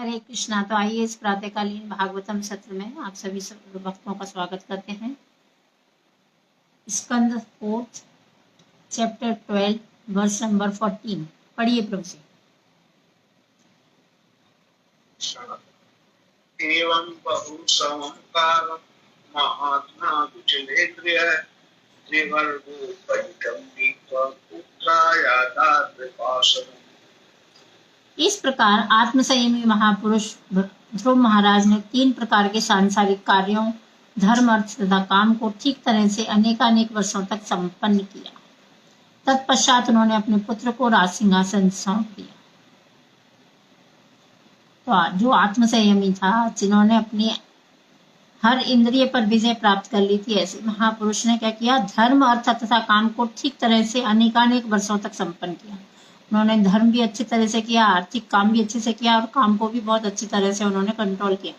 हरे कृष्णा। तो आइए इस प्रातःकालीन भागवतम सत्र में आप सभी भक्तों का स्वागत करते हैं। स्कंद 4 चैप्टर 12 वर्स नंबर 14। पढ़िए प्रभु जी। एवं बहुसंकार महात्मा कुचलेन्द्रिय त्रिवर्गो इस प्रकार आत्मसंयमी महापुरुष ध्रुव महाराज ने 3 प्रकार के सांसारिक कार्यों धर्म अर्थ तथा काम को ठीक तरह से अनेकानेक वर्षों तक संपन्न किया। तत्पश्चात उन्होंने अपने पुत्र को राज सिंहासन सौंप दिया। तो जो आत्मसंयमी था, जिन्होंने अपनी हर इंद्रिय पर विजय प्राप्त कर ली थी, ऐसे महापुरुष ने क्या किया? धर्म अर्थ तथा काम को ठीक तरह से अनेकानेक वर्षों तक संपन्न किया। उन्होंने धर्म भी अच्छी तरह से किया, आर्थिक काम भी अच्छे से किया और काम को भी बहुत अच्छी तरह से उन्होंने कंट्रोल किया।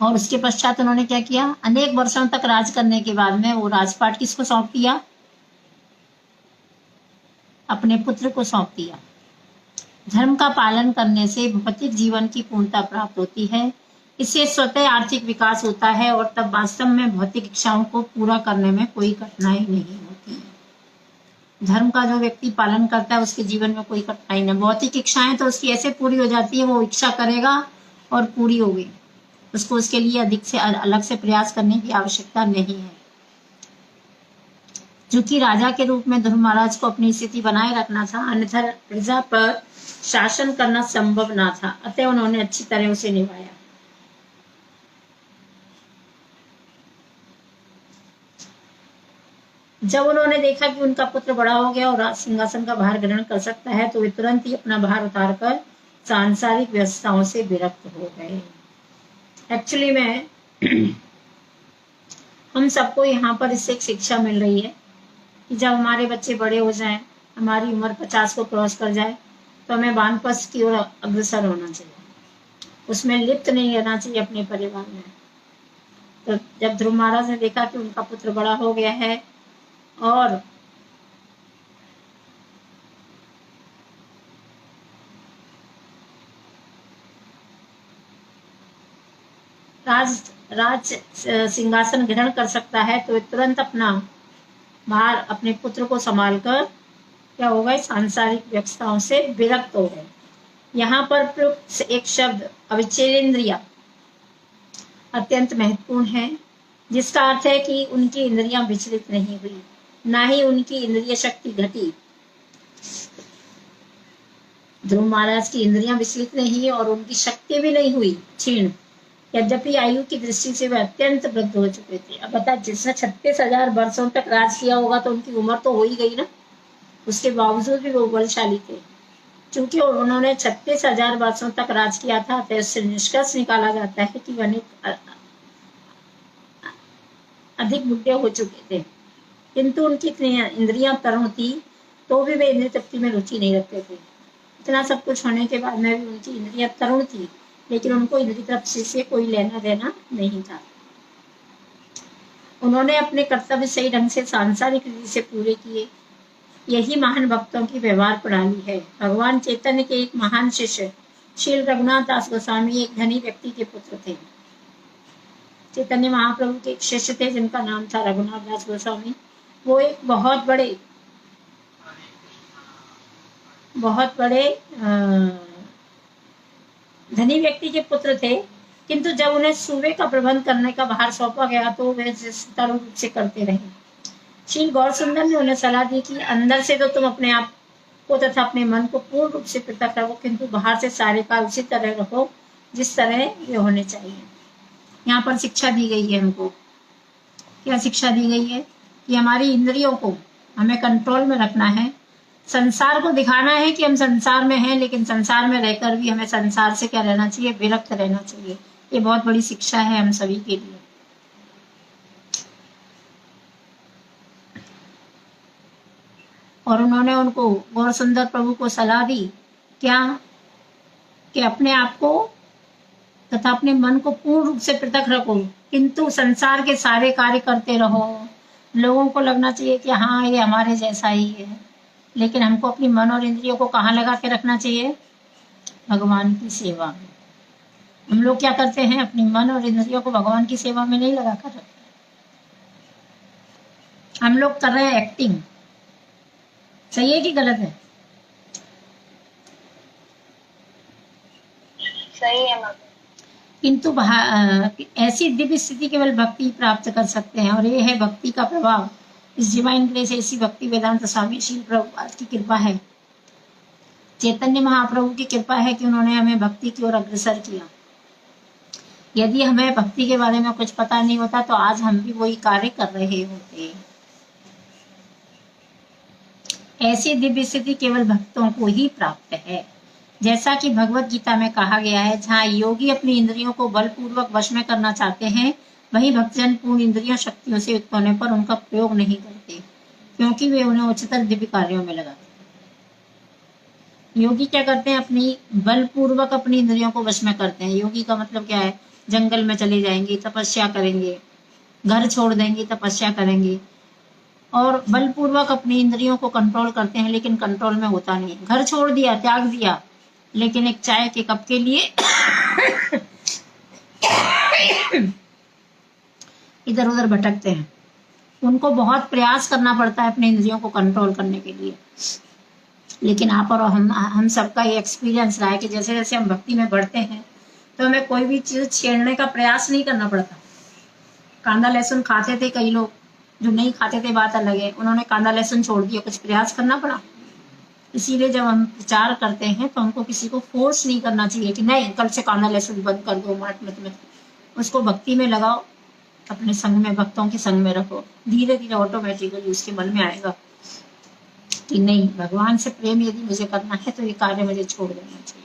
और उसके पश्चात उन्होंने क्या किया? अनेक वर्षों तक राज करने के बाद में वो राजपाट किसको सौंप दिया? अपने पुत्र को सौंप दिया। धर्म का पालन करने से भौतिक जीवन की पूर्णता प्राप्त होती है। इससे स्वतः आर्थिक विकास होता है और तब वास्तव में भौतिक इच्छाओं को पूरा करने में कोई कठिनाई नहीं होती। धर्म का जो व्यक्ति पालन करता है उसके जीवन में कोई कठिनाई नहीं। भौतिक इच्छाएं तो उसकी ऐसे पूरी हो जाती है, वो इच्छा करेगा और पूरी हो गई, उसको उसके लिए अधिक से अलग से प्रयास करने की आवश्यकता नहीं है। चूंकि राजा के रूप में ध्रुव महाराज को अपनी स्थिति बनाए रखना था, अन्यथा प्रजा पर शासन करना संभव ना था, अतः उन्होंने अच्छी तरह उसे निभाया। जब उन्होंने देखा कि उनका पुत्र बड़ा हो गया और राज सिंहासन का भार ग्रहण कर सकता है, तो वे तुरंत ही अपना भार उतारकर सांसारिक व्यवस्थाओं से विरक्त हो गए। एक्चुअली में हम सबको यहाँ पर इससे एक शिक्षा मिल रही है कि जब हमारे बच्चे बड़े हो जाएं, हमारी उम्र 50 को क्रॉस कर जाए, तो हमें वानप्रस्थ की ओर अग्रसर होना चाहिए। उसमें लिप्त नहीं रहना चाहिए अपने परिवार में। तो जब ध्रुव महाराज ने देखा कि उनका पुत्र बड़ा हो गया है और राज सिंहासन ग्रहण कर सकता है, तो तुरंत अपना भार अपने पुत्र को संभालकर क्या हो गए? सांसारिक व्यवस्थाओं से विरक्त हो गए। यहाँ पर प्रयुक्त एक शब्द अविचलेन्द्रिय अत्यंत महत्वपूर्ण है, जिसका अर्थ है कि उनकी इंद्रियां विचलित नहीं हुई, ना ही उनकी इंद्रिय शक्ति घटी। ध्रुव महाराज की इंद्रियां विचलित नहीं और उनकी शक्ति भी नहीं हुई क्षीण। यद्यपि आयु की दृष्टि से वे अत्यंत वृद्ध हो चुके थे। अब बता, जिसने 36,000 वर्षों तक राज किया होगा तो उनकी उम्र तो हो ही गई ना, उसके बावजूद भी वो बलशाली थे। क्योंकि उन्होंने 36,000 वर्षों तक राज किया था, तो इससे निष्कर्ष निकाला जाता है कि वे अधिक बुढ़े हो चुके थे, किंतु उनकी इंद्रियां तरुण थी, तो भी वे इंद्रिय तृप्ति में रुचि नहीं रखते थे। इतना सब कुछ होने के बाद में भी उनकी इंद्रियां तरुण थी, लेकिन उनको इंद्रिय तृप्ति से कोई लेना देना नहीं था। उन्होंने अपने कर्तव्य सही ढंग से सांसारिक रीति से पूरे किए। यही महान भक्तों की व्यवहार प्रणाली है। भगवान चैतन्य के एक महान शिष्य श्री रघुनाथ दास गोस्वामी एक धनी व्यक्ति के पुत्र थे। चैतन्य महाप्रभु के एक शिष्य थे जिनका नाम था रघुनाथ दास गोस्वामी। वो एक बहुत बड़े धनी व्यक्ति के पुत्र थे, किंतु जब उन्हें सूबे का प्रबंध करने का भार सौंपा गया तो वे सुचारू रूप से करते रहे। श्री गौर सुंदर ने उन्हें सलाह दी कि अंदर से तो तुम अपने आप को तथा अपने मन को पूर्ण रूप से पृथक रखो, किंतु बाहर से सारे काल उसी तरह रखो जिस तरह ये होने चाहिए। यहाँ पर शिक्षा दी गई है हमको। क्या शिक्षा दी गई है? कि हमारी इंद्रियों को हमें कंट्रोल में रखना है। संसार को दिखाना है कि हम संसार में हैं, लेकिन संसार में रहकर भी हमें संसार से क्या रहना चाहिए? विरक्त रहना चाहिए। ये बहुत बड़ी शिक्षा है हम सभी के लिए। और उन्होंने उनको गौर सुंदर प्रभु को सलाह दी क्या? कि अपने आप को तथा अपने मन को पूर्ण रूप से पृथक रखो, किंतु संसार के सारे कार्य करते रहो। लोगों को लगना चाहिए कि हाँ, ये हमारे जैसा ही है, लेकिन हमको अपनी मन और इंद्रियों को कहाँ लगा के रखना चाहिए? भगवान की सेवा में। हम लोग क्या करते हैं, अपनी मन और इंद्रियों को भगवान की सेवा में नहीं लगा कर रखते, हम लोग कर रहे हैं एक्टिंग। सही है कि गलत है? सही है माता। किंतु ऐसी दिव्य स्थिति केवल भक्ति प्राप्त कर सकते हैं, और ये है भक्ति का प्रभाव। इस डिवाइन ग्रेस, ऐसी भक्ति वेदांत स्वामी श्रील प्रभुपाद की कृपा है, चैतन्य महाप्रभु की कृपा है कि उन्होंने हमें भक्ति की ओर अग्रसर किया। यदि हमें भक्ति के बारे में कुछ पता नहीं होता तो आज हम भी वही कार्य कर रहे होते। ऐसी दिव्य स्थिति केवल भक्तों को ही प्राप्त है। जैसा कि भगवत गीता में कहा गया है, जहाँ योगी अपनी इंद्रियों को बलपूर्वक वश में करना चाहते हैं, वहीं भक्तजन पूर्ण इंद्रियों शक्तियों से युक्त होने पर उनका प्रयोग नहीं करते, क्योंकि वे उन्हें उच्चतर दिव्य कार्यों में लगाते हैं। योगी क्या करते हैं, अपनी बलपूर्वक अपनी इंद्रियों को वश में करते हैं। योगी का मतलब क्या है, जंगल में चले जाएंगे, तपस्या करेंगे, घर छोड़ देंगे, तपस्या करेंगे, और बलपूर्वक अपनी इंद्रियों को कंट्रोल करते हैं, लेकिन कंट्रोल में होता नहीं। घर छोड़ दिया, त्याग दिया, लेकिन एक चाय के कप के लिए इधर उधर भटकते हैं। उनको बहुत प्रयास करना पड़ता है अपने इंद्रियों को कंट्रोल करने के लिए। लेकिन आप और हम सबका ये एक्सपीरियंस रहा है कि जैसे जैसे हम भक्ति में बढ़ते हैं तो हमें कोई भी चीज छेड़ने का प्रयास नहीं करना पड़ता। कांदा लहसुन खाते थे कई लोग, जो नहीं खाते थे बात अलग है, उन्होंने कांदा लहसुन छोड़ दिया, कुछ प्रयास करना पड़ा। इसीलिए जब हम प्रचार करते हैं तो हमको किसी को फोर्स नहीं करना चाहिए कि नहीं कल से कांदा लहसुन बंद कर दो, माट मत में। उसको भक्ति में लगाओ, अपने संग में, भक्तों के संग में रखो। धीरे धीरे ऑटोमेटिकली उसके मन में आएगा कि नहीं, भगवान से प्रेम यदि मुझे करना है तो ये कार्य मुझे छोड़ देना चाहिए।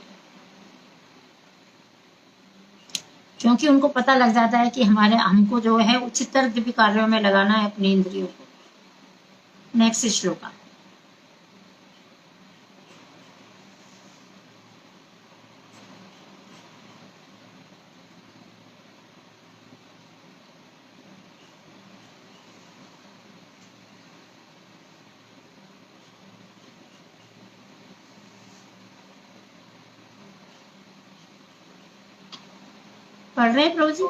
क्योंकि उनको पता लग जाता है कि हमको जो है उच्चतर दिव्य कार्यों में लगाना है अपनी इंद्रियों को। नेक्स्ट श्लोक। पढ़ रहे हैं प्रभु जी?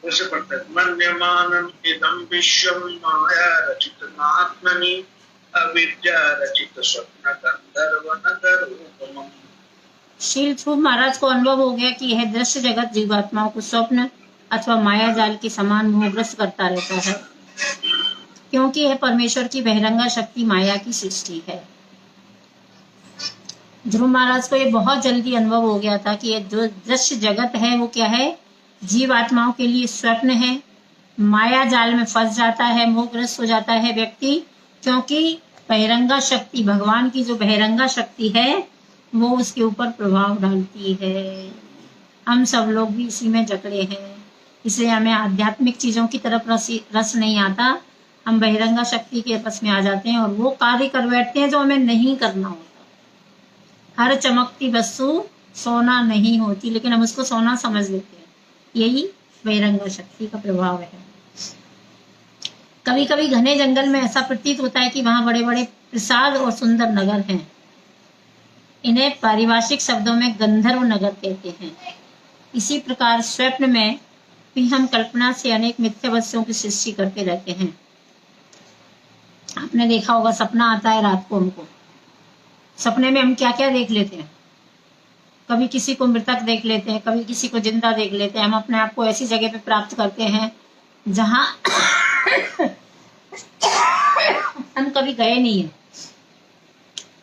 वैसे पढ़ते हैं, मन्यमानम इदं विश्वम माया रचित नात्मनि अविद्या रचित स्वप्न गंधर्व नगर उपमम्। श्रील ध्रुव महाराज को अनुभव हो गया कि यह दृश्य जगत जीवात्माओं को स्वप्न अथवा माया जाल के समान मोहग्रस्त करता रहता है, क्योंकि यह परमेश्वर की बहिरंगा शक्ति माया की सृष्टि है। ध्रुव महाराज को ये बहुत जल्दी अनुभव हो गया था कि ये जो दृश्य जगत है वो क्या है, जीव आत्माओं के लिए स्वप्न है। माया जाल में फंस जाता है, मोहग्रस्त हो जाता है व्यक्ति, क्योंकि बहिरंगा शक्ति, भगवान की जो बहिरंगा शक्ति है वो उसके ऊपर प्रभाव डालती है। हम सब लोग भी इसी में जकड़े हैं, इसलिए हमें आध्यात्मिक चीजों की तरफ रस नहीं आता। हम बहिरंगा शक्ति के रस में आ जाते हैं और वो कार्य कर बैठते हैं जो हमें नहीं करना होता। हर चमकती वस्तु सोना नहीं होती, लेकिन हम उसको सोना समझ लेते हैं। यही बहिरंगा शक्ति का प्रभाव है। कभी कभी घने जंगल में ऐसा प्रतीत होता है कि वहां बड़े बड़े प्रसाद और सुंदर नगर हैं। इन्हें पारिभाषिक शब्दों में गंधर्व नगर कहते हैं। इसी प्रकार स्वप्न में भी हम कल्पना से अनेक मिथ्या वस्तुओं की सृष्टि करते रहते हैं। आपने देखा होगा, सपना आता है रात को, हमको सपने में हम क्या क्या देख लेते हैं। कभी किसी को मृतक देख लेते हैं, कभी किसी को जिंदा देख लेते हैं। हम अपने आप को ऐसी जगह पे प्राप्त करते हैं जहां हम कभी गए नहीं है,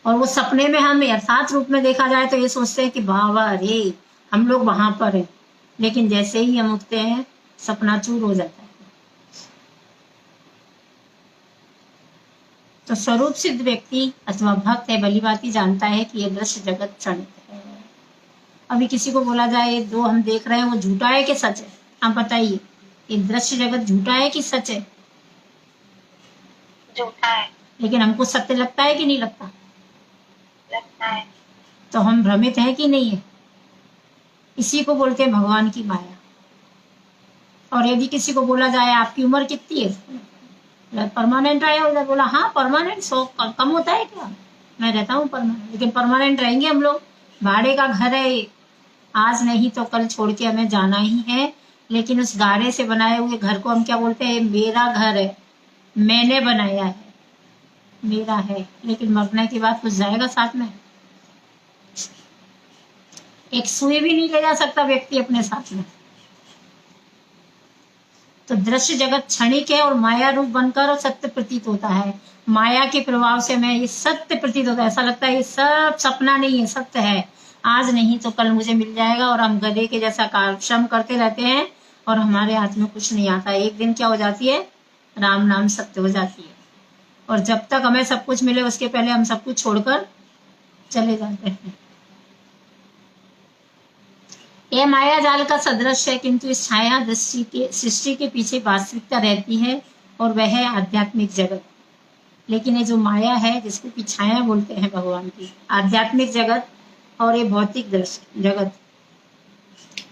और वो सपने में हम यथार्थ रूप में देखा जाए तो ये सोचते हैं कि वाह रे हम लोग वहां पर हैं, लेकिन जैसे ही हम उठते हैं सपना चूर हो जाता है। तो स्वरूप सिद्ध व्यक्ति अथवा भक्त है भलीभांति जानता है कि यह दृश्य जगत क्षणिक है। अभी किसी को बोला जाए जो हम देख रहे हैं वो झूठा है कि सच है, आप बताइए, ये दृश्य जगत झूठा है कि सच है? झूठा है। लेकिन हमको सत्य लगता है कि नहीं लगता? लगता है। तो हम भ्रमित हैं कि नहीं है? इसी को बोलते हैं भगवान की माया। और यदि किसी को बोला जाए आपकी उम्र कितनी है, परमानेंट आया, उधर बोला हाँ परमानेंट, 100 कम होता है क्या? मैं रहता हूँ परमानेंट, लेकिन परमानेंट रहेंगे हम लोग भाड़े का घर है, आज नहीं तो कल छोड़ के हमें जाना ही है। लेकिन उस गाड़े से बनाए हुए घर को हम क्या बोलते हैं? मेरा घर है, मैंने बनाया है, मेरा है। लेकिन मरने के बाद कुछ जाएगा साथ में? एक सुई भी नहीं ले जा सकता व्यक्ति अपने साथ में। तो दृश्य जगत क्षणिक है और माया रूप बनकर सत्य प्रतीत होता है। माया के प्रभाव से हमें ये सत्य प्रतीत होता है, ऐसा लगता है ये सब सपना नहीं है, सत्य है। आज नहीं तो कल मुझे मिल जाएगा, और हम गधे के जैसा श्रम करते रहते हैं और हमारे हाथ में कुछ नहीं आता। एक दिन क्या हो जाती है? राम नाम सत्य हो जाती है। और जब तक हमें सब कुछ मिले उसके पहले हम सब कुछ छोड़कर चले जाते हैं। यह माया जाल का सदृश है, किंतु इस छाया सृष्टि के पीछे वास्तविकता रहती है, और वह है आध्यात्मिक जगत। लेकिन ये जो माया है, जिसको कि छाया बोलते हैं भगवान की, आध्यात्मिक जगत और ये भौतिक दृश्य जगत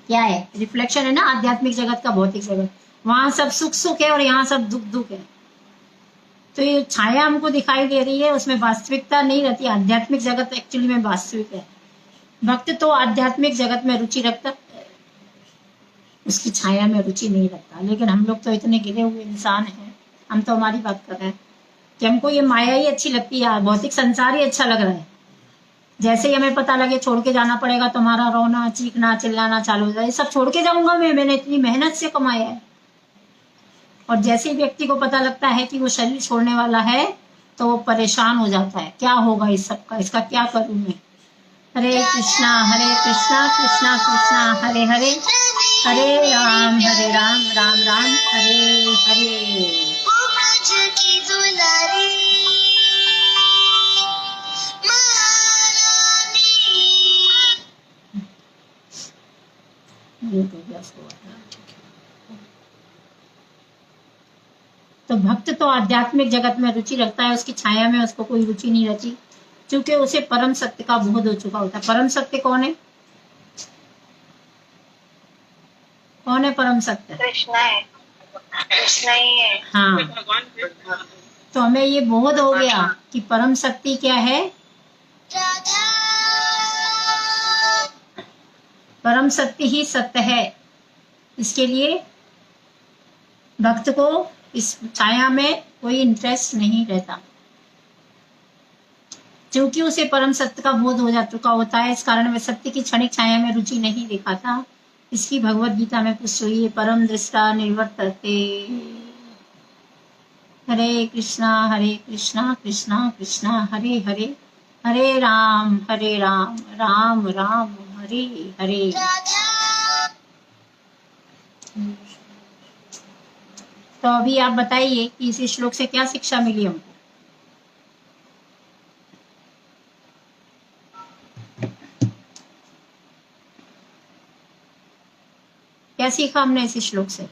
क्या है? रिफ्लेक्शन है ना आध्यात्मिक जगत का भौतिक जगत। वहां सब सुख सुख है और यहाँ सब दुख दुख है। तो ये छाया हमको दिखाई दे रही है, उसमें वास्तविकता नहीं रहती। आध्यात्मिक जगत एक्चुअली में वास्तविक है। भक्त तो आध्यात्मिक जगत में रुचि रखता, उसकी छाया में रुचि नहीं रखता। लेकिन हम लोग तो इतने गिरे हुए इंसान हैं, हम तो हमारी बात कर रहे हैं कि हमको ये माया ही अच्छी लगती है, भौतिक संसार ही अच्छा लग रहा है। जैसे ही हमें पता लगे छोड़ के जाना पड़ेगा, तो हमारा रोना चीखना चिल्लाना चालू हो जाए, सब छोड़ के जाऊंगा मैंने इतनी मेहनत से कमाया है। और जैसे ही व्यक्ति को पता लगता है कि वो शरीर छोड़ने वाला है, तो वो परेशान हो जाता है, क्या होगा इस सब का, इसका क्या करूं मैं। हरे कृष्णा कृष्णा कृष्णा हरे हरे, हरे राम राम राम हरे हरे। तो भक्त तो आध्यात्मिक जगत में रुचि रखता है, उसकी छाया में उसको कोई रुचि नहीं रहती, क्योंकि उसे परम सत्य का बोध हो चुका होता है। परम सत्य कौन है? कौन है परम सत्य? कृष्णा है, कृष्णा ही है। हाँ, तो हमें ये बोध हो गया कि परम सत्य क्या है। परम सत्य ही सत्य है। इसके लिए भक्त को इस छाया में कोई इंटरेस्ट नहीं रहता, क्योंकि उसे परम सत्य का बोध हो जा चुका होता है। इस कारण वह सत्य की क्षणिक छाया में रुचि नहीं दिखाता। इसकी भगवत गीता में पुष्ट हुई है, परम दृष्टा निर्वर्तते। हरे कृष्णा कृष्णा कृष्णा हरे हरे, हरे राम राम राम हरे हरे। तो अभी आप बताइए कि इस श्लोक से क्या शिक्षा मिली हमको? क्या सीखा हमने इस श्लोक से?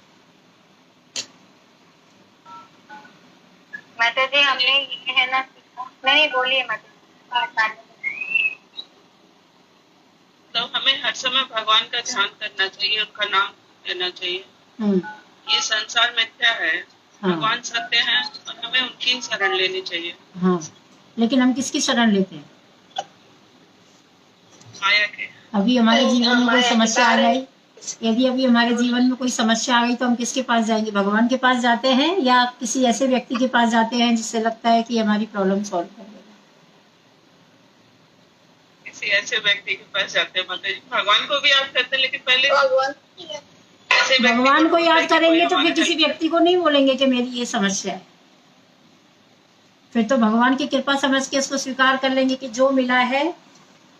माता जी हमने ये है ना सीखा, नहीं बोलिए माता जी। तो हमें हर समय भगवान का ध्यान करना चाहिए, उनका नाम लेना चाहिए। ये संसार मिथ्या है, भगवान सत्य हैं और हमें उनकी शरण लेनी चाहिए। हाँ, लेकिन हम किसकी शरण लेते हैं? माया के। अभी हमारे जीवन में कोई समस्या आ गई, यदि अभी हमारे जीवन में कोई समस्या आ गई, तो हम किसके पास जाएंगे? भगवान के पास जाते हैं या किसी ऐसे व्यक्ति के पास जाते हैं जिससे लगता है कि हमारी प्रॉब्लम सॉल्व कर देगा? किसी ऐसे व्यक्ति के पास जाते हैं माता जी। भगवान को भी याद करते हैं, लेकिन पहले भगवान को याद करेंगे तो फिर किसी व्यक्ति को नहीं बोलेंगे कि मेरी ये समस्या है। फिर तो भगवान की कृपा समझ के इसको स्वीकार कर लेंगे कि जो मिला है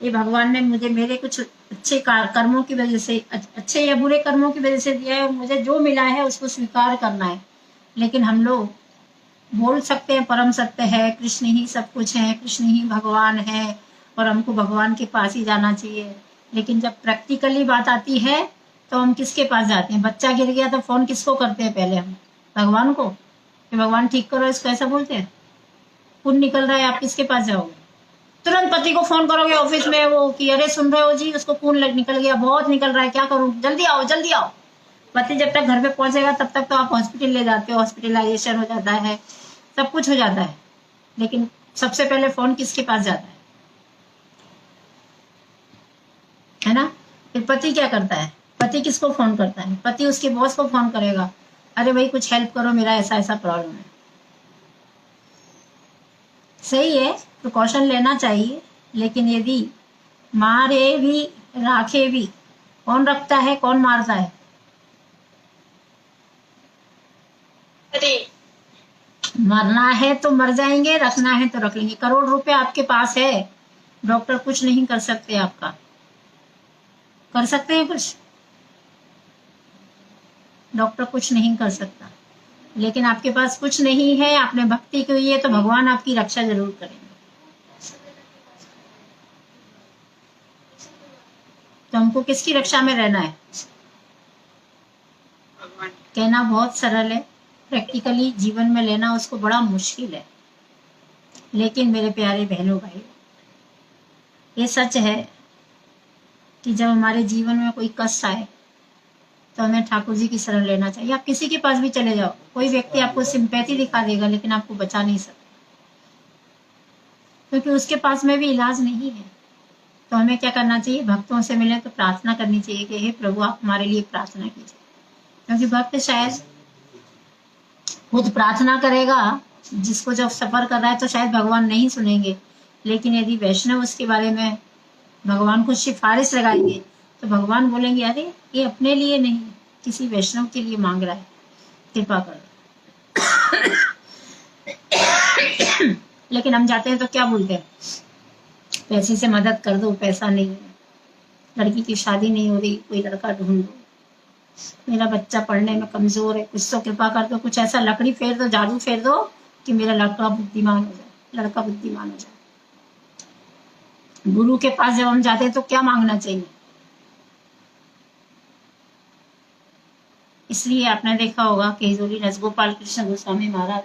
ये भगवान ने मुझे मेरे कुछ अच्छे कर्मों की वजह से, अच्छे या बुरे कर्मों की वजह से दिया है, और मुझे जो मिला है उसको स्वीकार करना है। लेकिन हम लोग बोल सकते हैं परम सत्य है, कृष्ण ही सब कुछ है, कृष्ण ही भगवान है और हमको भगवान के पास ही जाना चाहिए। लेकिन जब प्रैक्टिकली बात आती है तो हम किसके पास जाते हैं? बच्चा गिर गया तो फोन किसको करते हैं? पहले हम भगवान को, कि भगवान ठीक करो इसको, ऐसा बोलते हैं। खून निकल रहा है, आप किसके पास जाओगे? तुरंत पति को फोन करोगे ऑफिस में, वो कि अरे सुन रहे हो जी, उसको खून निकल गया, बहुत निकल रहा है, क्या करूं, जल्दी आओ जल्दी आओ। पति जब तक घर पे पहुंचेगा तब तक तो आप हॉस्पिटल ले जाते हो, हॉस्पिटलाइजेशन हो जाता है, सब कुछ हो जाता है। लेकिन सबसे पहले फोन किसके पास जाता है? ना। फिर पति क्या करता है, पति किसको फोन करता है, पति उसके बॉस को फोन करेगा, अरे भाई कुछ हेल्प करो, मेरा ऐसा ऐसा प्रॉब्लम है। सही है, प्रिकॉशन लेना चाहिए, लेकिन यदि मारे भी राखे भी, कौन रखता है कौन मारता है? मरना है तो मर जाएंगे, रखना है तो रख लेंगे। करोड़ रुपए आपके पास है, डॉक्टर कुछ नहीं कर सकते आपका, कर सकते हैं कुछ? डॉक्टर कुछ नहीं कर सकता। लेकिन आपके पास कुछ नहीं है, आपने भक्ति की है, तो भगवान आपकी रक्षा जरूर करेंगे। तो हमको किसकी रक्षा में रहना है? भगवान कहना बहुत सरल है, प्रैक्टिकली जीवन में लेना उसको बड़ा मुश्किल है। लेकिन मेरे प्यारे बहनों भाई, ये सच है कि जब हमारे जीवन में कोई कष्ट आए तो हमें ठाकुर जी की शरण लेना चाहिए। आप किसी के पास भी चले जाओ, कोई व्यक्ति आपको सिंपैथी दिखा देगा लेकिन आपको बचा नहीं सकता, क्योंकि उसके पास में भी इलाज नहीं है। तो हमें क्या करना चाहिए? भक्तों से मिले तो प्रार्थना करनी चाहिए कि हे प्रभु आप हमारे लिए प्रार्थना कीजिए, क्योंकि भक्त शायद खुद प्रार्थना करेगा, जिसको जब सफर कर रहा है तो शायद भगवान नहीं सुनेंगे, लेकिन यदि वैष्णव उसके बारे में भगवान को सिफारिश लगाएंगे तो भगवान बोलेंगे अरे ये अपने लिए नहीं, किसी वैष्णव के लिए मांग रहा है, कृपा करो। लेकिन हम जाते हैं तो क्या बोलते हैं? पैसे से मदद कर दो, पैसा नहीं है, लड़की की शादी नहीं हो रही, कोई लड़का ढूंढ दो, मेरा बच्चा पढ़ने में कमजोर है, कुछ तो कृपा कर दो, कुछ ऐसा लकड़ी फेर दो, जादू फेर दो कि मेरा लड़का बुद्धिमान हो जाए, लड़का बुद्धिमान हो जाए। गुरु के पास जब हम जाते हैं तो क्या मांगना चाहिए? इसलिए आपने देखा होगा कि हिजोली रसगोपाल कृष्ण गोस्वामी महाराज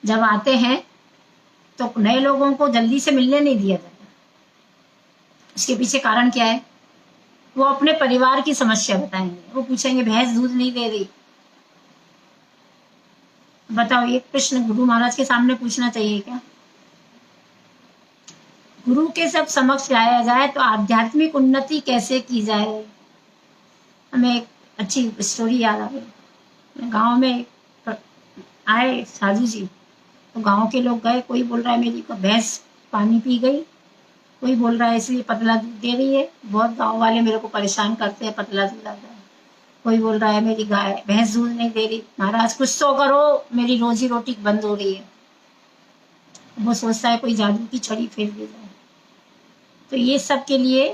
जब आते हैं तो नए लोगों को जल्दी से मिलने नहीं दिया जाता। इसके पीछे कारण क्या है? वो अपने परिवार की समस्या बताएंगे, वो पूछेंगे भैंस दूध नहीं दे रही, बताओ ये प्रश्न गुरु महाराज के सामने पूछना चाहिए क्या? गुरु के सब समक्ष लाया जाए तो आध्यात्मिक उन्नति कैसे की जाए। हमें एक अच्छी स्टोरी याद आ गई। गांव में आए साधु जी, तो गांव के लोग गए, कोई बोल रहा है मेरी भैंस पानी पी गई, कोई बोल रहा है इसलिए पतला दूध दे रही है, बहुत गांव वाले मेरे को परेशान करते हैं, पतला दूध आता है। कोई बोल रहा है मेरी गाय भैंस दूध नहीं दे रही, महाराज कुछ तो करो, मेरी रोजी रोटी बंद हो रही है। वो सोचता है कोई जादू की छड़ी फेर दे जाए। तो ये सब के लिए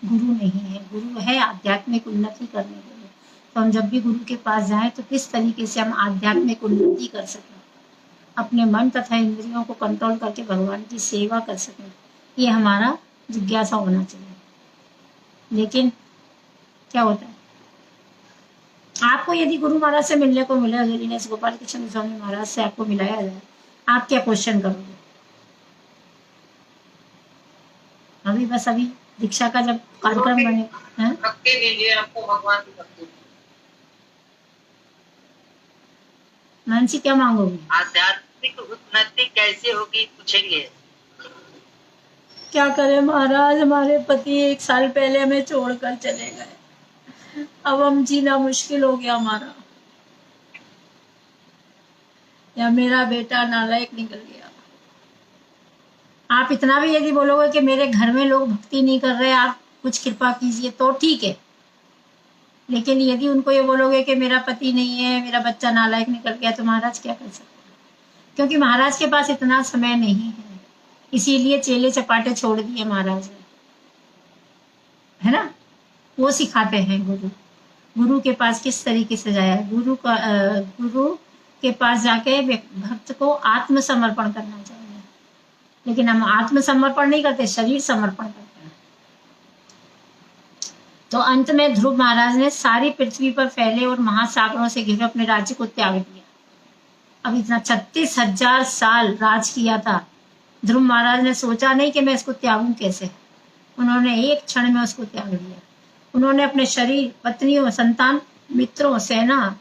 गुरु नहीं है, गुरु है आध्यात्मिक उन्नति करने के लिए। तो हम जब भी गुरु के पास जाएं तो किस तरीके से हम आध्यात्मिक उन्नति कर सकें, अपने मन तथा इंद्रियों को कंट्रोल करके भगवान की सेवा कर सकें, ये हमारा जिज्ञासा होना चाहिए। लेकिन क्या होता है, आपको यदि गुरु महाराज से मिलने को मिले, दिनेश गोपाल कृष्ण गोस्वामी महाराज से आपको मिलाया जाए, आप क्या क्वेश्चन करोगे? अभी दीक्षा का जब कार्यक्रम बने भक्ति दीजिए, आपको भगवान की भक्ति। मानसी क्या मांगोगी? आध्यात्मिक उन्नति कैसे होगी पूछेंगे। क्या करें महाराज, हमारे पति 1 साल पहले हमें छोड़कर चले गए, अब हम जीना मुश्किल हो गया हमारा, या मेरा बेटा नालायक निकल गया। आप इतना भी यदि बोलोगे कि मेरे घर में लोग भक्ति नहीं कर रहे, आप कुछ कृपा कीजिए, तो ठीक है। लेकिन यदि उनको ये बोलोगे कि मेरा पति नहीं है, मेरा बच्चा नालायक निकल गया, तो महाराज क्या कर सकते हैं? क्योंकि महाराज के पास इतना समय नहीं है, इसीलिए चेले चपाटे छोड़ दिए महाराज ने, है ना। वो सिखाते हैं गुरु, गुरु के पास किस तरीके से जाया। गुरु के पास जाके भक्त को आत्मसमर्पण करना चाहिए, लेकिन हम आत्मसमर्पण नहीं करते, शरीर समर्पण करते हैं। तो अंत में ध्रुव महाराज ने सारी पृथ्वी पर फैले और महासागरों से घिरे अपने राज्य को त्याग दिया। अब इतना 36,000 साल राज किया था, ध्रुव महाराज ने सोचा नहीं कि मैं इसको त्यागूं कैसे, उन्होंने एक क्षण में उसको त्याग दिया। उन्होंने अपने शरीर, पत्नियों, संतान, मित्रों, सेना,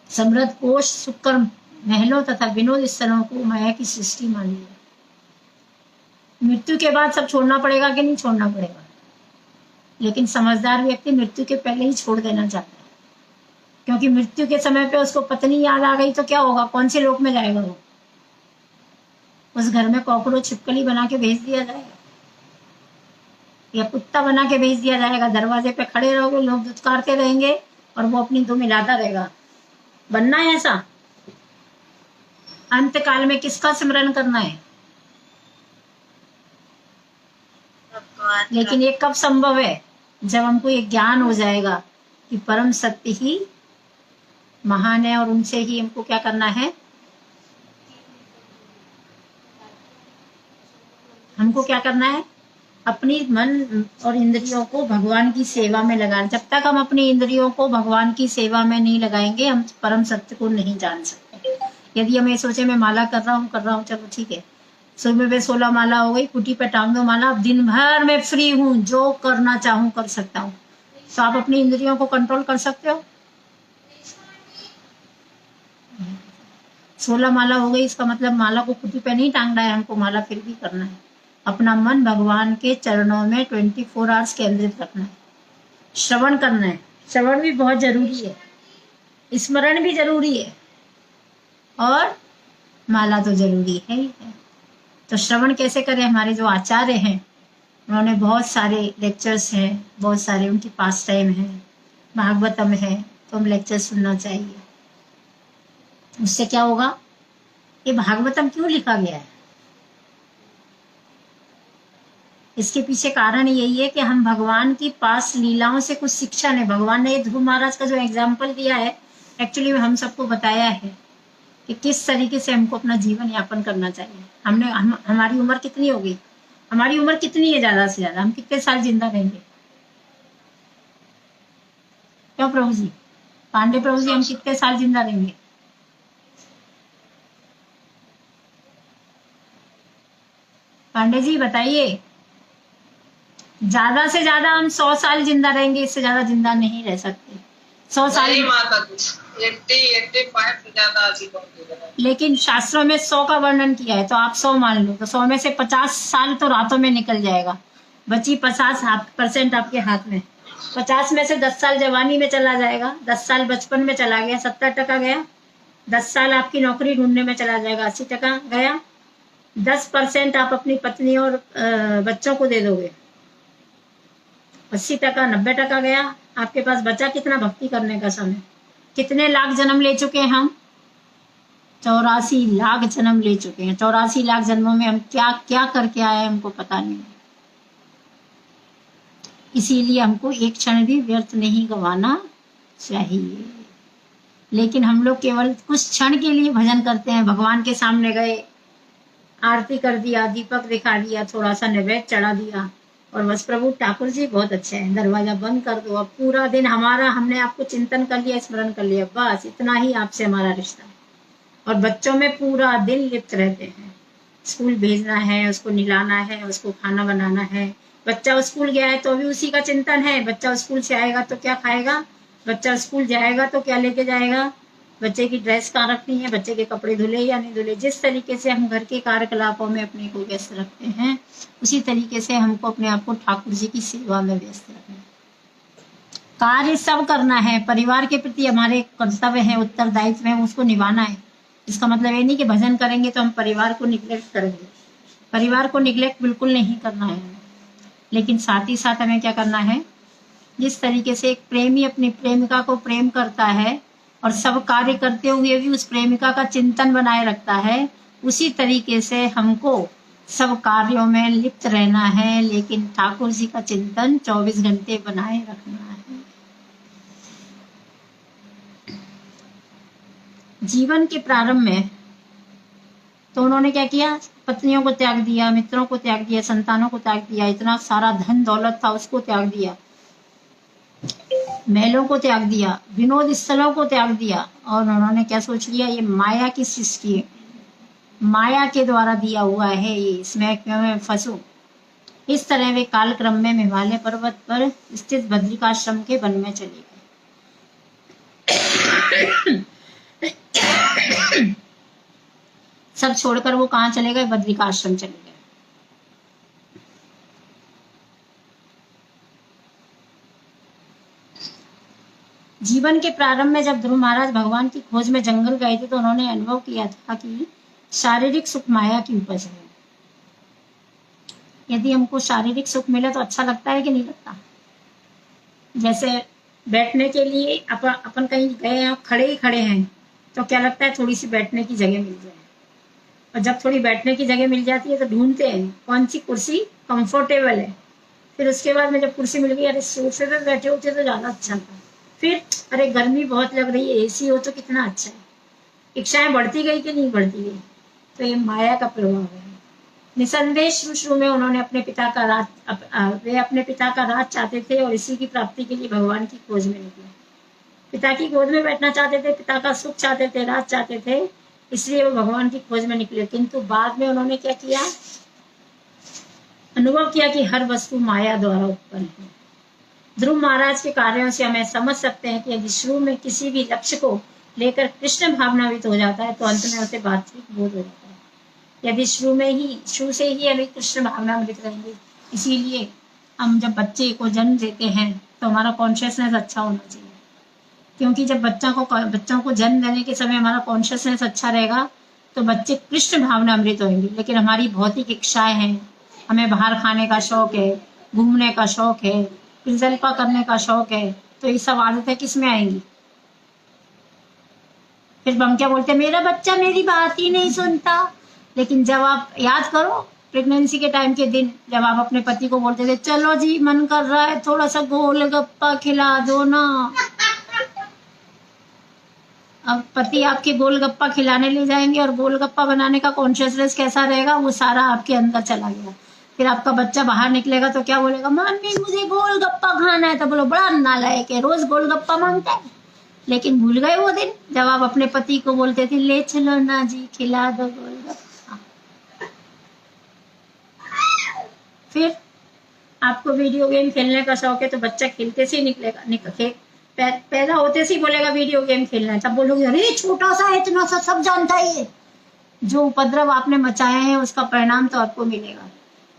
समृद्ध कोष, सुकर महलों तथा विनोद स्थलों को माया की सृष्टि मान लिया। मृत्यु के बाद सब छोड़ना पड़ेगा कि नहीं छोड़ना पड़ेगा? लेकिन समझदार व्यक्ति मृत्यु के पहले ही छोड़ देना चाहता है, क्योंकि मृत्यु के समय पे उसको पत्नी याद आ गई तो क्या होगा? कौन से लोक में जाएगा वो? उस घर में कॉकरोच छिपकली बना के भेज दिया जाएगा या कुत्ता बना के भेज दिया जाएगा। दरवाजे पे खड़े रहोगे, लोग दुत्कारते रहेंगे और वो अपनी धुन मिलाता रहेगा। बनना है ऐसा? अंत काल में किसका स्मरण करना है? लेकिन ये कब संभव है? जब हमको ये ज्ञान हो जाएगा कि परम सत्य ही महान है और उनसे ही हमको क्या करना है? हमको क्या करना है? अपनी मन और इंद्रियों को भगवान की सेवा में लगाना। जब तक हम अपनी इंद्रियों को भगवान की सेवा में नहीं लगाएंगे, हम परम सत्य को नहीं जान सकते। यदि हम ये सोचे मैं माला कर रहा हूँ, चलो ठीक है, सुबह में 16 माला हो गई, कुटी पे टांग दो माला, अब दिन भर मैं फ्री हूँ, जो करना चाहूँ कर सकता हूँ, तो आप अपनी इंद्रियों को कंट्रोल कर सकते हो? 16 माला हो गई, इसका मतलब माला को कुटी पे नहीं टांगना है, हमको माला फिर भी करना है। अपना मन भगवान के चरणों में 24 आवर्स केंद्रित रखना है। श्रवण करना है, श्रवण भी बहुत जरूरी है, स्मरण भी जरूरी है और माला तो जरूरी है ही है। तो श्रवण कैसे करें? हमारे जो आचार्य हैं उन्होंने बहुत सारे लेक्चर्स हैं, बहुत सारे उनकी पास टाइम है, भागवतम है, तो हम लेक्चर सुनना चाहिए। उससे क्या होगा? ये भागवतम क्यों लिखा गया है? इसके पीछे कारण यही है कि हम भगवान की पास लीलाओं से कुछ शिक्षा लें। भगवान ने ये ध्रुव महाराज का जो एग्जाम्पल दिया है, एक्चुअली हम सबको बताया है कि किस तरीके से हमको अपना जीवन यापन करना चाहिए। हमारी उम्र कितनी होगी? हमारी उम्र कितनी है? ज्यादा से ज्यादा हम कितने साल जिंदा रहेंगे? क्यों प्रभु जी, पांडे प्रभु जी, हम कितने साल जिंदा रहेंगे? पांडे जी बताइए। ज्यादा से ज्यादा हम 100 साल जिंदा रहेंगे, इससे ज्यादा जिंदा नहीं रह सकते। 100 साल नहीं माता जी, 85 से ज्यादा अधिक होंगे। लेकिन शास्त्रों में 100 का वर्णन किया है, तो आप 100 मान लो, तो 100 में से 50 साल तो रातों में निकल जाएगा, बची 50% आपके हाथ में। 50 में से 10 साल जवानी में चला जाएगा, 10 साल बचपन में चला गया, 70% गया। 10 साल आपकी नौकरी ढूंढने में चला जाएगा, 80% गया। 10% आप अपनी पत्नी और बच्चों को दे दोगे, 80%, 90% गया। आपके पास बचा कितना? भक्ति करने का समय। कितने लाख जन्म ले चुके हैं हम? 84 लाख जन्म ले चुके हैं। 84 लाख जन्मों में हम क्या क्या करके आए हमको पता नहीं। इसीलिए हमको एक क्षण भी व्यर्थ नहीं गंवाना चाहिए। लेकिन हम लोग केवल कुछ क्षण के लिए भजन करते हैं। भगवान के सामने गए, आरती कर दिया, दीपक दिखा दिया, थोड़ा सा नैवेद्य चढ़ा दिया और बस प्रभु ठाकुर जी बहुत अच्छे हैं, दरवाजा बंद कर दो। अब पूरा दिन हमने आपको चिंतन कर लिया, स्मरण कर लिया, बस इतना ही आपसे हमारा रिश्ता है। और बच्चों में पूरा दिन लिप्त रहते हैं। स्कूल भेजना है, उसको नहलाना है, उसको खाना बनाना है। बच्चा स्कूल गया है तो अभी उसी का चिंतन है। बच्चा स्कूल से आएगा तो क्या खाएगा, बच्चा स्कूल जाएगा तो क्या लेके जाएगा, बच्चे की ड्रेस कहाँ रखनी है, बच्चे के कपड़े धुले या नहीं धुले। जिस तरीके से हम घर के कार्यकलापों में अपने को व्यस्त रखते हैं, उसी तरीके से हमको अपने आप को ठाकुर जी की सेवा में व्यस्त रखना है। कार्य सब करना है, परिवार के प्रति हमारे कर्तव्य है, उत्तरदायित्व है, उसको निभाना है। इसका मतलब ये नहीं कि भजन करेंगे तो हम परिवार को निग्लेक्ट करेंगे। परिवार को निग्लेक्ट बिल्कुल नहीं करना है, लेकिन साथ ही साथ हमें क्या करना है, जिस तरीके से एक प्रेमी अपनी प्रेमिका को प्रेम करता है और सब कार्य करते हुए भी उस प्रेमिका का चिंतन बनाए रखता है, उसी तरीके से हमको सब कार्यों में लिप्त रहना है, लेकिन ठाकुर जी का चिंतन 24 घंटे बनाए रखना है। जीवन के प्रारंभ में तो उन्होंने क्या किया, पत्नियों को त्याग दिया, मित्रों को त्याग दिया, संतानों को त्याग दिया, इतना सारा धन दौलत था उसको त्याग दिया, महलों को त्याग दिया, विनोद स्थलों को त्याग दिया, और उन्होंने क्या सोच लिया, ये माया की सृष्टि है, माया के द्वारा दिया हुआ है, ये इसमें क्यों मैं फंसूं। इस तरह वे कालक्रम में हिमालय पर्वत पर स्थित बद्रिकाश्रम के वन में चले गए। सब छोड़कर वो कहाँ चले गए, बद्रिकाश्रम चले गए। जीवन के प्रारंभ में जब ध्रुव महाराज भगवान की खोज में जंगल गए थे तो उन्होंने अनुभव किया था कि शारीरिक सुख माया की उपज है। यदि हमको शारीरिक सुख मिले तो अच्छा लगता है कि नहीं लगता? जैसे बैठने के लिए अपन कहीं गए हैं, खड़े ही खड़े हैं, तो क्या लगता है थोड़ी सी बैठने की जगह मिल जाए। और जब थोड़ी बैठने की जगह मिल जाती है तो ढूंढते हैं कौन सी कुर्सी कंफर्टेबल है। फिर उसके बाद में जब कुर्सी मिल गई, अरे सोफे पे बैठे होते तो ज्यादा अच्छा था। फिर अरे गर्मी बहुत लग रही है, एसी हो तो कितना अच्छा है। इच्छाएं बढ़ती गई कि नहीं बढ़ती गई? तो ये माया का प्रभाव है। निसंदेह शुरू में उन्होंने अपने पिता का राज चाहते थे और इसी की प्राप्ति के लिए भगवान की खोज में निकले। पिता की गोद में बैठना चाहते थे, पिता का सुख चाहते थे, राज चाहते थे, इसलिए वो भगवान की खोज में निकले। किंतु बाद में उन्होंने क्या किया? अनुभव किया कि हर वस्तु माया द्वारा उत्पन्न है। ध्रुव महाराज के कार्यों से हमें समझ सकते हैं कि यदि शुरू में किसी भी लक्ष्य को लेकर कृष्ण भावनावित हो जाता है तो अंत में उसे वास्तविक बोध हो जाता है। यदि शुरू से ही हमें कृष्ण भावनावित रहेंगे, इसीलिए हम जब बच्चे को जन्म देते हैं तो हमारा कॉन्शियसनेस अच्छा होना चाहिए। क्योंकि जब बच्चों को जन्म देने के समय हमारा कॉन्शियसनेस अच्छा रहेगा तो बच्चे कृष्ण भावना अमृत होंगे। लेकिन हमारी भौतिक इच्छाएं हैं, हमें बाहर खाने का शौक है, घूमने का शौक है, जल्पा करने का शौक है, तो ये सब आदतें किस में आएंगी? फिर हम क्या बोलते हैं, मेरा बच्चा मेरी बात ही नहीं सुनता। लेकिन जब आप याद करो प्रेगनेंसी के टाइम के दिन, जब आप अपने पति को बोलते थे चलो जी मन कर रहा है थोड़ा सा गोलगप्पा खिला दो ना, अब पति आपके गोलगप्पा खिलाने ले जाएंगे और गोलगप्पा बनाने का कॉन्शियसनेस कैसा रहेगा, वो सारा आपके अंदर चला गया। फिर आपका बच्चा बाहर निकलेगा तो क्या बोलेगा, मम्मी मुझे गोलगप्पा खाना है। तो बोलो बड़ा नालायक है, रोज गोलगप्पा मांगता है। लेकिन भूल गए वो दिन जब आप अपने पति को बोलते थे ले चलो ना जी खिला दो गोलगप्पा। फिर आपको वीडियो गेम खेलने का शौक है तो बच्चा खेलते से निकलेगा, पैदा होते से ही बोलेगा वीडियो गेम खेलना है। तब बोलोगे अरे छोटा सा है, इतना सा सब जानता है ये। जो उपद्रव आपने मचाया है उसका परिणाम तो आपको मिलेगा।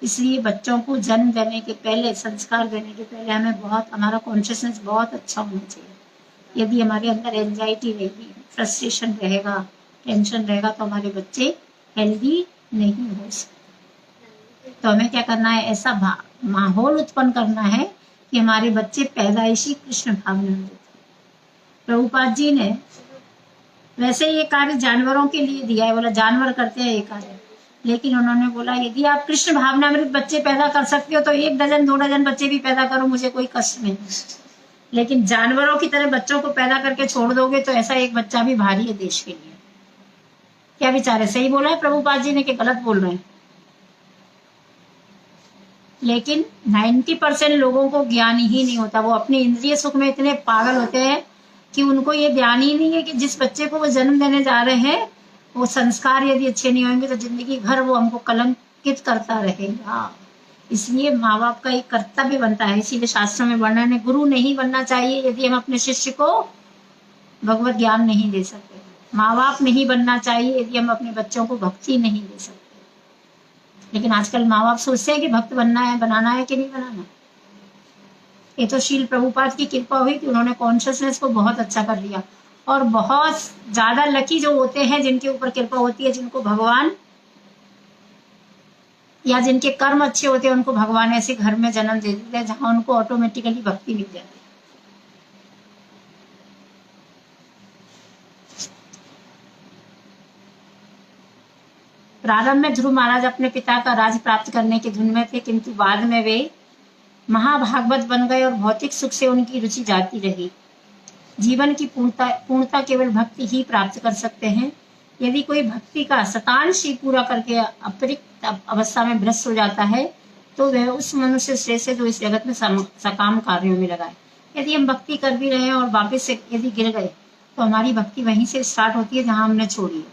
इसलिए बच्चों को जन्म देने के पहले, संस्कार देने के पहले हमारा कॉन्शियसनेस बहुत अच्छा होना चाहिए। यदि हमारे अंदर एंजाइटी रहेगी, फ्रस्ट्रेशन रहेगा, टेंशन रहेगा तो हमारे बच्चे हेल्दी नहीं हो सकते। तो हमें क्या करना है, ऐसा माहौल उत्पन्न करना है कि हमारे बच्चे पैदाइशी कृष्ण भावना में। प्रभुपाद जी ने वैसे ये कार्य जानवरों के लिए दिया है, बोला जानवर करते हैं ये कार्य, लेकिन उन्होंने बोला यदि आप कृष्ण भावनामृत बच्चे पैदा कर सकते हो तो 1 डजन 2 डजन बच्चे भी पैदा करो, मुझे कोई कष्ट नहीं। लेकिन जानवरों की तरह बच्चों को पैदा करके छोड़ दोगे तो ऐसा एक बच्चा भी भारी है देश के लिए। क्या विचार है, सही बोला है प्रभुपाद जी ने कि गलत बोल रहे हैं? लेकिन 90% लोगों को ज्ञान ही नहीं होता। वो अपने इंद्रिय सुख में इतने पागल होते हैं कि उनको ये ध्यान ही नहीं है कि जिस बच्चे को वो जन्म देने जा रहे हैं वो संस्कार यदि अच्छे नहीं होंगे तो जिंदगी भर वो हमको कलंकित करता रहेगा। इसलिए माँ बाप का एक कर्तव्य बनता है। इसीलिए शास्त्रों में वर्णन है, गुरु नहीं बनना चाहिए यदि हम अपने शिष्य को भगवत ज्ञान नहीं दे सकते। माँ बाप नहीं बनना चाहिए यदि हम अपने बच्चों को भक्ति नहीं दे सकते। लेकिन आजकल माँ बाप सोचते हैं कि भक्त बनाना है कि नहीं बनाना। ये तो शील प्रभुपाद की कृपा हुई कि उन्होंने कॉन्शियसनेस को बहुत अच्छा कर लिया। और बहुत ज्यादा लकी जो होते हैं जिनके ऊपर कृपा होती है, जिनको भगवान या जिनके कर्म अच्छे होते हैं उनको भगवान ऐसे घर में जन्म दे देते हैं जहां उनको ऑटोमेटिकली भक्ति मिल जाती है। प्रारंभ में ध्रुव महाराज अपने पिता का राज प्राप्त करने के धुन में थे, किंतु बाद में वे महाभागवत बन गए और भौतिक सुख से उनकी रुचि जाती रही। जीवन की पूर्णता केवल भक्ति ही प्राप्त कर सकते हैं। यदि कोई भक्ति का शतांश ही पूरा करके अपरिक्त अवस्था में भ्रष्ट हो जाता है तो वह उस मनुष्य श्रेष्ठ है जो इस जगत में सकाम कार्यों में लगाए। यदि हम भक्ति कर भी रहे हैं और वापस से यदि गिर गए तो हमारी भक्ति वहीं से स्टार्ट होती है जहां हमने छोड़ी है।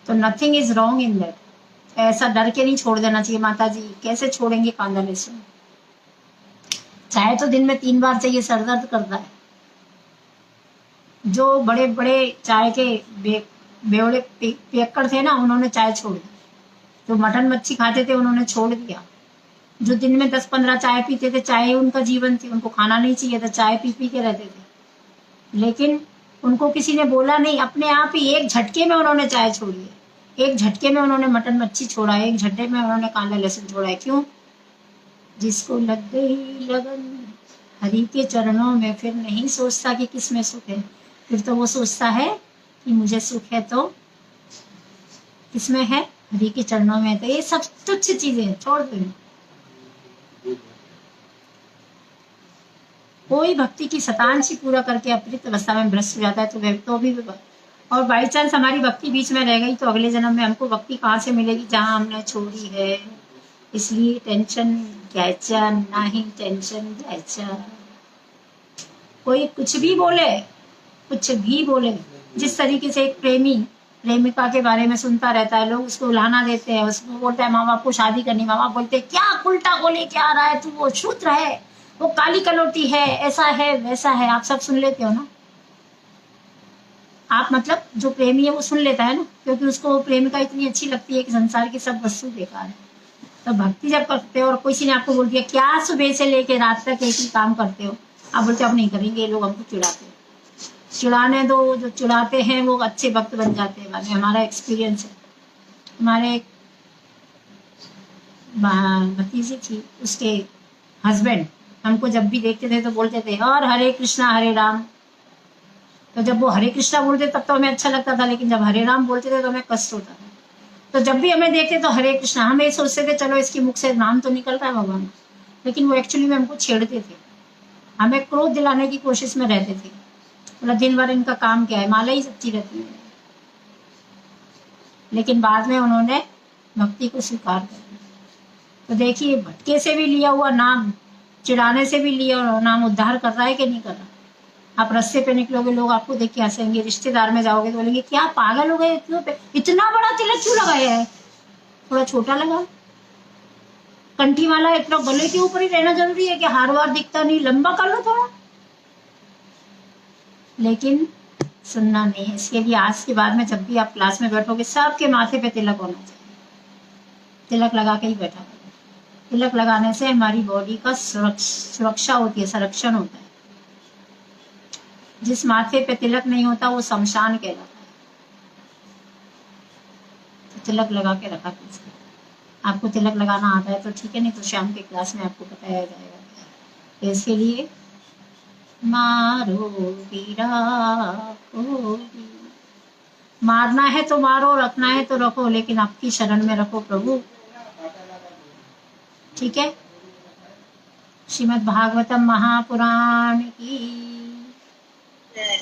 तो nothing is wrong in that. ऐसा डर के नहीं छोड़ देना चाहिए, माता जी कैसे छोड़ेंगे कांदा लहसुन। चाय तो दिन में 3 बार चाहिए, सर दर्द करता है। जो बड़े बड़े चाय के बेवड़े पियक्कड़ थे ना, उन्होंने चाय छोड़ दी। जो मटन मच्छी खाते थे उन्होंने छोड़ दिया। जो दिन में 10-15 चाय पीते थे, चाय उनका जीवन थी, उनको खाना नहीं चाहिए था, चाय पी पी के रहते थे। लेकिन उनको किसी ने बोला नहीं, अपने आप ही एक झटके में उन्होंने चाय छोड़ी है, एक झटके में उन्होंने मटन मच्छी छोड़ा है, एक झटके में उन्होंने काला लहसुन छोड़ा है। क्यों? जिसको लग गई लगन हरि के चरणों में, फिर नहीं सोचता कि किस में सुख है, फिर तो वो सोचता है कि मुझे सुख है तो किसमें है? हरि के चरणों में। तो ये सब तुच्छ चीजें हैं, छोड़ दो। कोई भक्ति की शतांश पूरा करके अपृत अवस्था में भ्रष्ट हो जाता है तो भी और बाई चांस हमारी भक्ति बीच में रह गई तो अगले जन्म में हमको भक्ति कहाँ से मिलेगी जहाँ हमने छोड़ी है। इसलिए टेंशन घ्यायचा नहीं, टेंशन घ्यायचा। कोई कुछ भी बोले, कुछ भी बोले, जिस तरीके से एक प्रेमी प्रेमिका के बारे में सुनता रहता है, लोग उसको उल्हाना देते हैं, उसको बोलता है माँ बाप को शादी करनी, माँ बाप बोलते हैं क्या उल्टा बोले क्या रहा है तू, वो शूद्र है, वो काली कलोटी है, ऐसा है वैसा है। आप सब सुन लेते हो ना? आप मतलब जो प्रेमी है वो सुन लेता है ना, क्योंकि उसको वो प्रेमिका इतनी अच्छी लगती है कि संसार की सब वस्तु बेकार है। तो भक्ति जब करते हो और किसी ने आपको बोल दिया क्या सुबह से लेके रात तक एक ही काम करते हो, आप बोलते अब नहीं करेंगे, ये लोग हमको चिढ़ाते हैं। चिढ़ाने दो, जो चिढ़ाते हैं वो अच्छे भक्त बन जाते हैं बाद में। हमारा एक्सपीरियंस है। हमारे एक भतीजी थी, उसके हस्बैंड हमको जब भी देखते थे तो बोलते थे और हरे कृष्णा हरे राम। तो जब वो हरे कृष्णा बोलते तब तो हमें अच्छा लगता था, लेकिन जब हरे राम बोलते थे तो हमें कष्ट होता था। तो जब भी हमें देखते तो हरे कृष्णा, हम ये सोचते थे चलो इसके मुख से नाम तो निकल रहा है भगवान, लेकिन वो एक्चुअली में हमको छेड़ते थे, हमें क्रोध दिलाने की कोशिश में रहते थे। मतलब दिन भर इनका काम क्या है, माला ही सच्ची रहती है। लेकिन बाद में उन्होंने भक्ति को स्वीकार कर लिया। तो देखिए भटके से भी लिया हुआ नाम, चिढ़ाने से भी लिया हुआ नाम उद्धार कर रहा है कि नहीं कर रहा। आप रास्ते पे निकलोगे लोग आपको देख के हंसेंगे, रिश्तेदार में जाओगे तो बोलेंगे क्या पागल हो गए, इतना बड़ा तिलक क्यों लगाया है, थोड़ा छोटा लगा। कंठी वाला इतना गले के ऊपर ही रहना जरूरी है कि हार वार दिखता नहीं, लंबा कर लो थोड़ा। लेकिन सुनना नहीं है। इसके लिए आज के बाद में जब भी आप क्लास में बैठोगे सबके माथे पे तिलक होना चाहिए। तिलक लगा के ही बैठा करो। तिलक लगाने से हमारी बॉडी का सुरक्षा होती है, संरक्षण होता है। जिस माथे पे तिलक नहीं होता वो शमशान कहलाता है। तो तिलक लगा के रखा कीजिए। आपको तिलक लगाना आता है तो ठीक है, नहीं तो शाम के क्लास में आपको बताया जाएगा। तो इसके लिए मारो वीरा को, मारना है तो मारो, रखना है तो रखो, लेकिन आपकी शरण में रखो प्रभु। ठीक है। श्रीमद् भागवतम महापुराण की,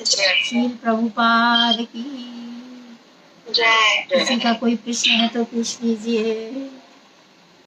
श्रील प्रभुपाद की जय। किसी का कोई प्रश्न है तो पूछ लीजिए।